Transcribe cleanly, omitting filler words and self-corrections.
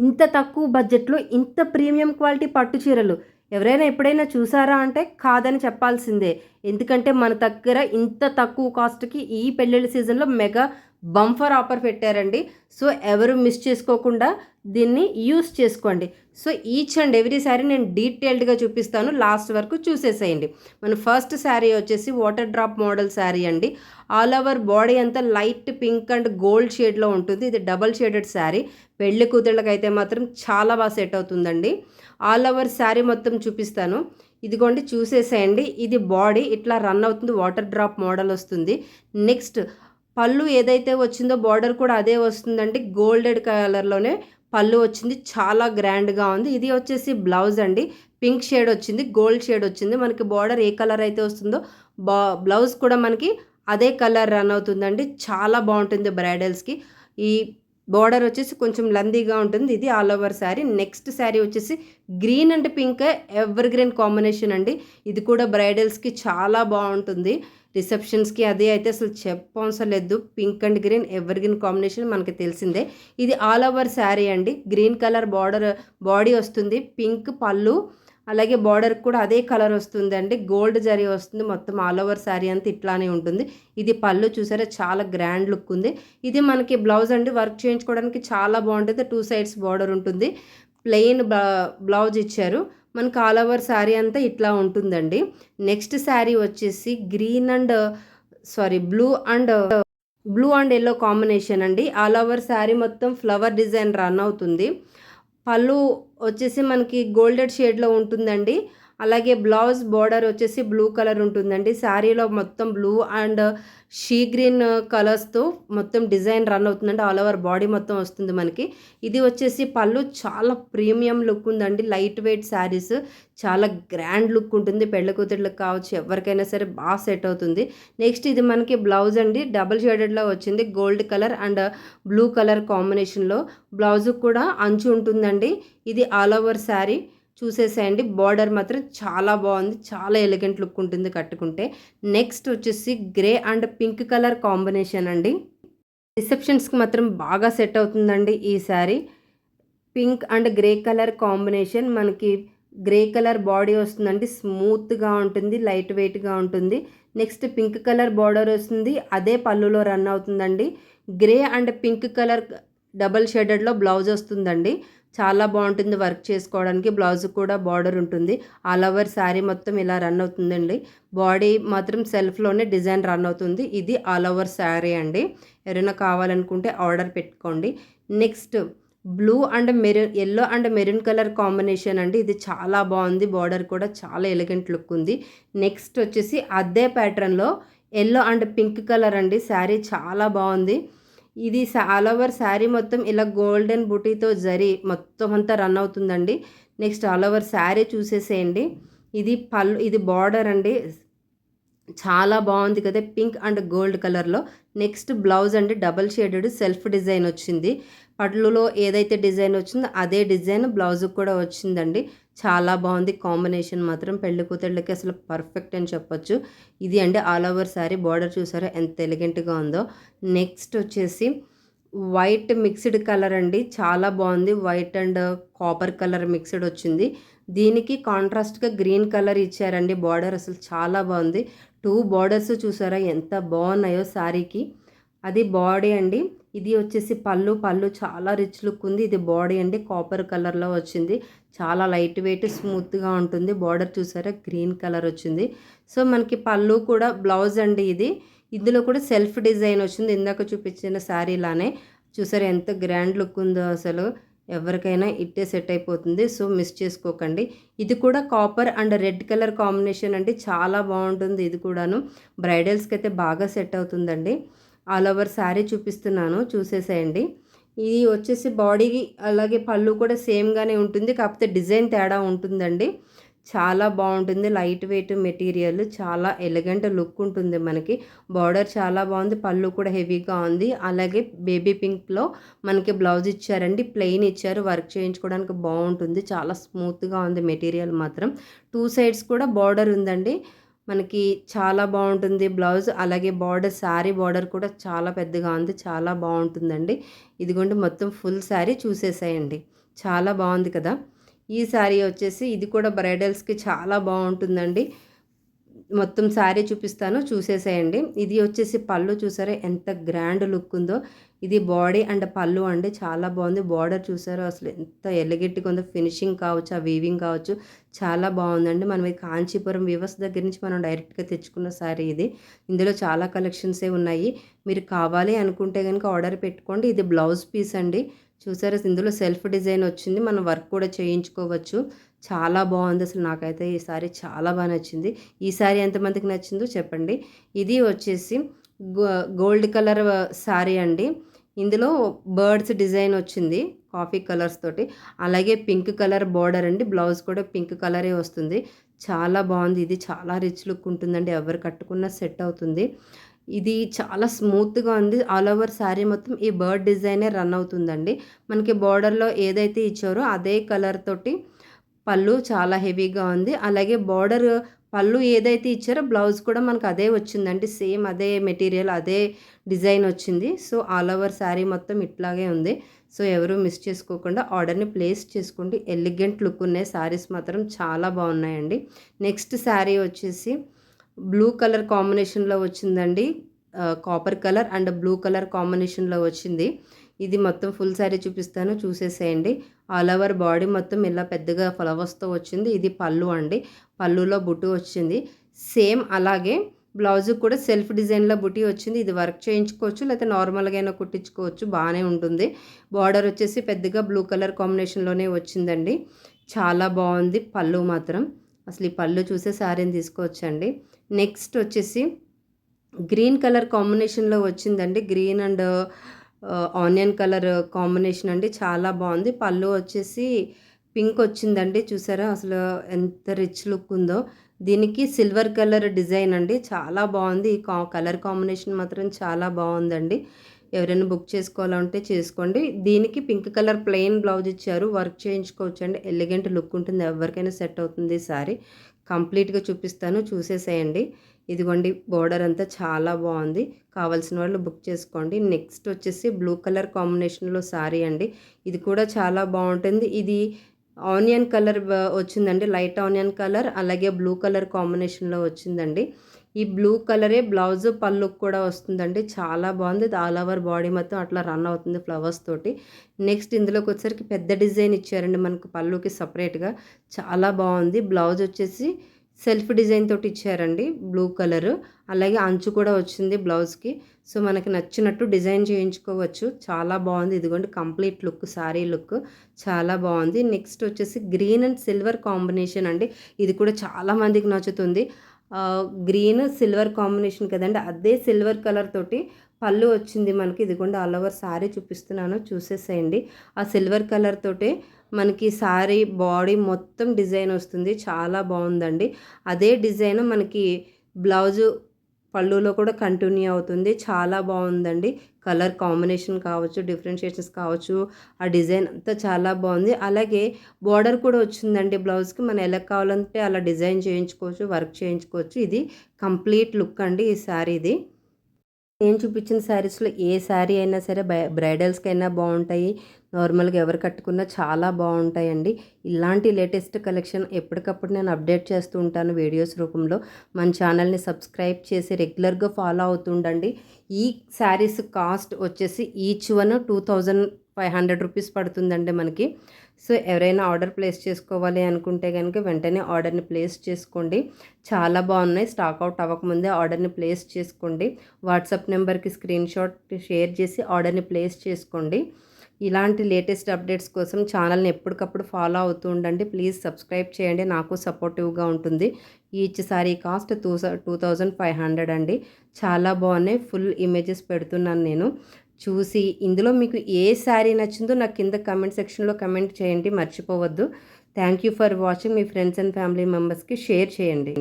ఇంత తక్కువ బడ్జెట్‌లో ఇంత ప్రీమియం క్వాలిటీ పట్టు చీరలు ఎవరైనా ఎప్పుడైనా చూసారా అంటే కాదని చెప్పాల్సిందే. ఎందుకంటే మన దగ్గర ఇంత తక్కువ కాస్ట్‌కి ఈ పెళ్ళిళ్ళ సీజన్‌లో మెగా బంపర్ ఆఫర్ పెట్టారండి. సో, ఎవరు మిస్ చేసుకోకుండా దీన్ని యూజ్ చేసుకోండి. So, each and every sari నేను డీటెయిల్డ్‌గా చూపిస్తాను. లాస్ట్ వరకు చూసేసేయండి. మన ఫస్ట్ శారీ వచ్చేసి వాటర్ డ్రాప్ మోడల్ శారీ అండి. ఆల్ ఓవర్ బాడీ అంతా లైట్ పింక్ అండ్ గోల్డ్ షేడ్‌లో ఉంటుంది. ఇది డబుల్ షేడెడ్ శారీ. పెళ్లి కూతుళ్ళకైతే మాత్రం చాలా బాగా సెట్ అవుతుందండి. ఆల్ ఓవర్ శారీ మొత్తం చూపిస్తాను. ఇదిగోండి చూసేసేయండి. ఇది బాడీ ఇట్లా రన్ అవుతుంది. వాటర్ డ్రాప్ మోడల్ వస్తుంది. నెక్స్ట్ పళ్ళు ఏదైతే వచ్చిందో బార్డర్ కూడా అదే వస్తుందండి. గోల్డెడ్ కలర్‌లోనే పళ్ళు వచ్చింది. చాలా గ్రాండ్‌గా ఉంది. ఇది వచ్చేసి బ్లౌజ్ అండి. పింక్ షేడ్ వచ్చింది. గోల్డ్ షేడ్ వచ్చింది. మనకి బార్డర్ ఏ కలర్ అయితే వస్తుందో బ్లౌజ్ కూడా మనకి అదే కలర్ రన్ అవుతుందండి. చాలా బావుంటుంది బ్రైడల్స్‌కి. ఈ బోర్డర్ వచ్చేసి కొంచెం లెంతీగా ఉంటుంది. ఇది all over sari. Next sari వచ్చేసి green and pink ever green combination అండి. ఇది కూడా బ్రైడల్స్‌కి చాలా బావుంటుంది. రిసెప్షన్స్‌కి అది అయితే అసలు చెప్పవసరం లేదు. Pink and green ever green combination మనకి తెలిసిందే. ఇది ఆల్ ఓవర్ శారీ అండి. గ్రీన్ కలర్ బాడీ వస్తుంది. పింక్ పళ్ళు అలాగే బార్డర్‌కి కూడా అదే కలర్ వస్తుందండి. గోల్డ్ జరీ వస్తుంది. మొత్తం ఆల్ ఓవర్ శారీ అంతా ఇట్లానే ఉంటుంది. ఇది పళ్ళు చూసారా చాలా గ్రాండ్ లుక్ ఉంది. ఇది మనకి బ్లౌజ్ అండి. వర్క్ చేయించుకోవడానికి చాలా బావుంటుంది. 2 సైడ్స్ బార్డర్ ఉంటుంది. ప్లెయిన్ బ్లౌజ్ ఇచ్చారు. మనకి ఆల్ ఓవర్ శారీ అంతా ఇట్లా ఉంటుందండి. నెక్స్ట్ శారీ వచ్చేసి బ్లూ అండ్ యెల్లో కాంబినేషన్ అండి. ఆల్ ఓవర్ శారీ మొత్తం ఫ్లవర్ డిజైన్ రన్ అవుతుంది. పళ్ళు వచ్చేసి మనకి గోల్డెడ్ షేడ్‌లో ఉంటుందండి. అలాగే బ్లౌజ్ బోర్డర్ వచ్చేసి బ్లూ కలర్ ఉంటుందండి. శారీలో మొత్తం బ్లూ అండ్ షీ గ్రీన్ కలర్స్‌తో మొత్తం డిజైన్ రన్ అవుతుందండి. ఆల్ ఓవర్ బాడీ మొత్తం వస్తుంది మనకి. ఇది వచ్చేసి పళ్ళు చాలా ప్రీమియం లుక్ ఉందండి. లైట్ వెయిట్ శారీస్ చాలా గ్రాండ్ లుక్ ఉంటుంది. పెళ్లి కూతుర్లకు కావచ్చు ఎవరికైనా సరే బాగా సెట్ అవుతుంది. నెక్స్ట్ ఇది మనకి బ్లౌజ్ అండి. డబుల్ షేడెడ్‌లో వచ్చింది. Gold colour and blue colour కాంబినేషన్‌లో బ్లౌజ్‌కి కూడా అంచు ఉంటుందండి. ఇది ఆల్ ఓవర్ శారీ చూసేసేయండి. బార్డర్ మాత్రం చాలా బాగుంది. చాలా ఎలిగెంట్ లుక్ ఉంటుంది కట్టుకుంటే. నెక్స్ట్ వచ్చేసి grey and pink colour combination అండి. రిసెప్షన్స్కి మాత్రం బాగా సెట్ అవుతుందండి ఈ sari. Pink and grey colour combination మనకి గ్రే కలర్ బాడీ వస్తుందండి. స్మూత్గా ఉంటుంది. లైట్ వెయిట్గా ఉంటుంది. నెక్స్ట్ పింక్ కలర్ బార్డర్ వస్తుంది. అదే పళ్ళులో రన్ అవుతుందండి. Grey and pink colour double షేడెడ్లో బ్లౌజ్ వస్తుందండి. చాలా బాగుంటుంది వర్క్ చేసుకోవడానికి. బ్లౌజ్ కూడా బార్డర్ ఉంటుంది. ఆల్ ఓవర్ శారీ మొత్తం ఇలా రన్ అవుతుందండి. బాడీ మాత్రం సెల్ఫ్లోనే డిజైన్ రన్ అవుతుంది. ఇది ఆల్ ఓవర్ శారీ అండి. ఎవరైనా కావాలనుకుంటే ఆర్డర్ పెట్టుకోండి. Next yellow and maroon colour combination అండి. ఇది చాలా బాగుంది. బార్డర్ కూడా చాలా ఎలిగెంట్ లుక్ ఉంది. నెక్స్ట్ వచ్చేసి అదే ప్యాటర్న్లో యెల్లో అండ్ పింక్ కలర్ అండి. శారీ చాలా బాగుంది. ఇది ఆల్ ఓవర్ శారీ మొత్తం ఇలా గోల్డెన్ బుటీతో జరీ మొత్తం అంతా రన్ అవుతుందండి. నెక్స్ట్ ఆల్ ఓవర్ శారీ చూసేసేయండి. ఇది బార్డర్ అండి. చాలా బాగుంది కదా! పింక్ అండ్ గోల్డ్ కలర్‌లో. నెక్స్ట్ బ్లౌజ్ అండి డబల్ షేడెడ్ సెల్ఫ్ డిజైన్ వచ్చింది. పళ్ళులో ఏదైతే డిజైన్ వచ్చిందో అదే డిజైన్ బ్లౌజ్‌కి కూడా వచ్చిందండి. చాలా బాగుంది. కాంబినేషన్ మాత్రం పెళ్లి కూతుళ్ళకి అసలు పర్ఫెక్ట్ అని చెప్పొచ్చు. ఇది అండి ఆల్ ఓవర్ శారీ బార్డర్ చూసారా ఎంత ఎలిగెంట్‌గా ఉందో. నెక్స్ట్ వచ్చేసి వైట్ మిక్స్డ్ కలర్ అండి. చాలా బాగుంది. White and copper colour mixed వచ్చింది. దీనికి కాంట్రాస్ట్‌గా గ్రీన్ కలర్ ఇచ్చారండి. బార్డర్ అసలు చాలా బాగుంది. 2 బార్డర్స్ చూసారా ఎంత బాగున్నాయో శారీకి. అది బాడీ అండి. ఇది వచ్చేసి పళ్ళు చాలా రిచ్ లుక్ ఉంది. ఇది బాడీ అండి. కాపర్ కలర్‌లో వచ్చింది. చాలా లైట్ వెయిట్ స్మూత్‌గా ఉంటుంది. బార్డర్ చూసారా గ్రీన్ కలర్ వచ్చింది. సో, మనకి పళ్ళు కూడా బ్లౌజ్ అండి ఇది. ఇందులో కూడా సెల్ఫ్ డిజైన్ వచ్చింది. ఇందాక చూపించిన శారీలానే. చూసారా ఎంత గ్రాండ్ లుక్ ఉందో అసలు. ఎవరికైనా ఇట్టే సెట్ అయిపోతుంది. సో, మిస్ చేసుకోకండి. ఇది కూడా copper and red colour combination అండి. చాలా బాగుంటుంది ఇది కూడాను. బ్రైడల్స్‌కి అయితే బాగా సెట్ అవుతుందండి. ఆల్ ఓవర్ శారీ చూపిస్తున్నాను చూసేసేయండి. ఇది వచ్చేసి బాడీకి అలాగే పళ్ళు కూడా సేమ్‌గానే ఉంటుంది. కాకపోతే డిజైన్ తేడా ఉంటుందండి. చాలా బాగుంటుంది. లైట్ వెయిట్ మెటీరియల్ చాలా ఎలిగెంట్ లుక్ ఉంటుంది మనకి. బార్డర్ చాలా బాగుంది. పళ్ళు కూడా హెవీగా ఉంది. అలాగే బేబీ పింక్‌లో మనకి బ్లౌజ్ ఇచ్చారండి. ప్లెయిన్ ఇచ్చారు. వర్క్ చేయించుకోవడానికి బాగుంటుంది. చాలా స్మూత్‌గా ఉంది మెటీరియల్ మాత్రం. 2 సైడ్స్ కూడా బార్డర్ ఉందండి. మనకి చాలా బాగుంటుంది బ్లౌజ్. అలాగే బార్డర్, శారీ బార్డర్ కూడా చాలా పెద్దగా ఉంది, చాలా బాగుంటుందండి. ఇదిగోండి మొత్తం ఫుల్ శారీ చూసేసేయండి. చాలా బాగుంది కదా. ఈ శారీ వచ్చేసి ఇది కూడా బ్రైడల్స్కి చాలా బాగుంటుందండి. మొత్తం శారీ చూపిస్తాను, చూసేసేయండి. ఇది వచ్చేసి పళ్ళు చూసారా ఎంత గ్రాండ్ లుక్ ఉందో. ఇది బాడీ అండ్ పళ్ళు అండి, చాలా బాగుంది. బార్డర్ చూసారా అసలు ఎంత ఎలగెట్టిగా ఉందో. ఫినిషింగ్ కావచ్చు, ఆ వీవింగ్ కావచ్చు, చాలా బాగుందండి. మనం ఈ కాంచీపురం వీవర్స్ దగ్గర నుంచి మనం డైరెక్ట్గా తెచ్చుకున్న శారీ ఇది. ఇందులో చాలా కలెక్షన్సే ఉన్నాయి. మీరు కావాలి అనుకుంటే కనుక ఆర్డర్ పెట్టుకోండి. ఇది బ్లౌజ్ పీస్ అండి. చూసారా ఇందులో సెల్ఫ్ డిజైన్ వచ్చింది, మనం వర్క్ కూడా చేయించుకోవచ్చు. చాలా బాగుంది అసలు. నాకైతే ఈ సారీ చాలా బాగా నచ్చింది. ఈ సారీ ఎంతమందికి నచ్చిందో చెప్పండి. ఇది వచ్చేసి గోల్డ్ కలర్ సారీ అండి. ఇందులో బర్డ్స్ డిజైన్ వచ్చింది కాఫీ కలర్స్ తోటి. అలాగే పింక్ కలర్ బార్డర్ అండి. బ్లౌజ్ కూడా పింక్ కలరే వస్తుంది. చాలా బాగుంది. ఇది చాలా రిచ్ లుక్ ఉంటుందండి, ఎవరు కట్టుకున్నా సెట్ అవుతుంది. ఇది చాలా స్మూత్గా ఉంది. ఆల్ ఓవర్ శారీ మొత్తం ఈ బర్డ్ డిజైనే రన్ అవుతుందండి. మనకి బార్డర్లో ఏదైతే ఇచ్చారో అదే కలర్ తోటి పళ్ళు చాలా హెవీగా ఉంది. అలాగే బార్డర్ పళ్ళు ఏదైతే ఇచ్చారో బ్లౌజ్ కూడా మనకు అదే వచ్చిందండి. సేమ్ అదే మెటీరియల్, అదే డిజైన్ వచ్చింది. సో ఆల్ ఓవర్ శారీ మొత్తం ఇట్లాగే ఉంది. సో ఎవరు మిస్ చేసుకోకుండా ఆర్డర్ని ప్లేస్ చేసుకోండి. ఎలిగెంట్ లుక్ ఉన్నాయి శారీస్, మాత్రం చాలా బాగున్నాయండి. నెక్స్ట్ శారీ వచ్చేసి బ్లూ కలర్ కాంబినేషన్లో వచ్చిందండి. Copper colour and blue colour కాంబినేషన్లో వచ్చింది. ఇది మొత్తం ఫుల్ శారీ చూపిస్తాను, చూసేసేయండి. ఆల్ ఓవర్ బాడీ మొత్తం ఇలా పెద్దగా ఫ్లవర్స్తో వచ్చింది. ఇది పళ్ళు అండి. పళ్ళులో బుట్టు వచ్చింది. సేమ్ అలాగే బ్లౌజ్ కూడా సెల్ఫ్ డిజైన్లో బుట్టి వచ్చింది. ఇది వర్క్ చేయించుకోవచ్చు, లేకపోతే నార్మల్గా అయినా కుట్టించుకోవచ్చు, బాగానే ఉంటుంది. బార్డర్ వచ్చేసి పెద్దగా బ్లూ కలర్ కాంబినేషన్లోనే వచ్చిందండి. చాలా బాగుంది పళ్ళు మాత్రం. అసలు ఈ పళ్ళు చూసే శారీని తీసుకోవచ్చండి. నెక్స్ట్ వచ్చేసి గ్రీన్ కలర్ కాంబినేషన్లో వచ్చిందండి. Green and onion colour combination అండి, చాలా బాగుంది. పళ్ళు వచ్చేసి పింక్ వచ్చిందండి. చూసారా అసలు ఎంత రిచ్ లుక్ ఉందో. దీనికి సిల్వర్ కలర్ డిజైన్ అండి, చాలా బాగుంది. ఈ కలర్ కాంబినేషన్ మాత్రం చాలా బాగుందండి. ఎవరైనా బుక్ చేసుకోవాలంటే చేసుకోండి. దీనికి పింక్ కలర్ ప్లెయిన్ బ్లౌజ్ ఇచ్చారు, వర్క్ చేయించుకోవచ్చు అండి. ఎలిగెంట్ లుక్ ఉంటుంది, ఎవరికైనా సెట్ అవుతుంది సారీ. కంప్లీట్గా చూపిస్తాను, చూసేసేయండి. ఇదిగోండి బోర్డర్ అంతా చాలా బాగుంది. కావాల్సిన వాళ్ళు బుక్ చేసుకోండి. నెక్స్ట్ వచ్చేసి బ్లూ కలర్ కాంబినేషన్లో శారీ అండి. ఇది కూడా చాలా బాగుంటుంది. ఇది ఆనియన్ కలర్ వచ్చిందండి, లైట్ ఆనియన్ కలర్, అలాగే బ్లూ కలర్ కాంబినేషన్లో వచ్చిందండి. ఈ బ్లూ కలరే బ్లౌజ్ పళ్ళు కూడా వస్తుందండి, చాలా బాగుంది. ఆల్ ఓవర్ బాడీ మొత్తం అట్లా రన్ అవుతుంది ఫ్లవర్స్ తోటి. నెక్స్ట్ ఇందులోకి వచ్చేసరికి పెద్ద డిజైన్ ఇచ్చారండి మనకు పళ్ళుకి సపరేట్గా, చాలా బాగుంది. బ్లౌజ్ వచ్చేసి సెల్ఫ్ డిజైన్ తోటి ఇచ్చారండి, బ్లూ కలరు. అలాగే అంచు కూడా వచ్చింది బ్లౌజ్కి. సో మనకి నచ్చినట్టు డిజైన్ చేయించుకోవచ్చు, చాలా బాగుంది. ఇదిగోండి కంప్లీట్ లుక్, శారీ లుక్ చాలా బాగుంది. నెక్స్ట్ వచ్చేసి గ్రీన్ అండ్ సిల్వర్ కాంబినేషన్ అండి. ఇది కూడా చాలా మందికి నచ్చుతుంది. గ్రీన్ సిల్వర్ కాంబినేషన్ కదండి, అదే సిల్వర్ కలర్ తోటి పళ్ళు వచ్చింది మనకి. ఇదిగోండి ఆల్ ఓవర్ శారీ చూపిస్తున్నాను, చూసేసేయండి. ఆ సిల్వర్ కలర్ తోటే మనకి శారీ బాడీ మొత్తం డిజైన్ వస్తుంది, చాలా బాగుందండి. అదే డిజైన్ మనకి బ్లౌజు పళ్ళులో కూడా కంటిన్యూ అవుతుంది, చాలా బాగుందండి. కలర్ కాంబినేషన్ కావచ్చు, డిఫరెన్షియేషన్స్ కావచ్చు, ఆ డిజైన్ అంతా చాలా బాగుంది. అలాగే బార్డర్ కూడా వచ్చిందండి బ్లౌజ్కి. మనం ఎలా కావాలంటే అలా డిజైన్ చేయించుకోవచ్చు, వర్క్ చేయించుకోవచ్చు. ఇది కంప్లీట్ లుక్ అండి ఈ శారీది. నేను చూపించిన శారీస్లో ఏ శారీ అయినా సరే బ్రైడల్స్కైనా బాగుంటాయి, నార్మల్గా ఎవరు కట్టుకున్నా చాలా బాగుంటాయండి. ఇలాంటి లేటెస్ట్ కలెక్షన్ ఎప్పటికప్పుడు నేను అప్డేట్ చేస్తూ ఉంటాను వీడియోస్ రూపంలో. మన ఛానల్ని సబ్స్క్రైబ్ చేసి రెగ్యులర్గా ఫాలో అవుతుండండి. ఈ శారీస్ కాస్ట్ వచ్చేసి ఈచ్ వన్ 2500 రూపీస్ పడుతుందండి మనకి. సో ఎవరైనా ఆర్డర్ ప్లేస్ చేసుకోవాలి అనుకుంటే కనుక వెంటనే ఆర్డర్ని ప్లేస్ చేసుకోండి. చాలా బాగున్నాయి, స్టాక్ అవుట్ అవ్వకముందే ఆర్డర్ని ప్లేస్ చేసుకోండి. వాట్సాప్ నెంబర్కి స్క్రీన్ షాట్ షేర్ చేసి ఆర్డర్ని ప్లేస్ చేసుకోండి. ఇలాంటి లేటెస్ట్ అప్డేట్స్ కోసం ఛానల్ని ఎప్పటికప్పుడు ఫాలో అవుతూ ఉండండి. ప్లీజ్ సబ్స్క్రైబ్ చేయండి, నాకు సపోర్టివ్గా ఉంటుంది. ఈచ్ సారీ కాస్ట్ 2500 అండి. చాలా బాగున్నాయి, ఫుల్ ఇమేజెస్ పెడుతున్నాను నేను. చూసి ఇందులో మీకు ఏ శారీ నచ్చిందో నాకు కింద కమెంట్ సెక్షన్లో కమెంట్ చేయండి, మర్చిపోవద్దు. Thank you for watching. Me friends and family మెంబర్స్కి షేర్ చేయండి.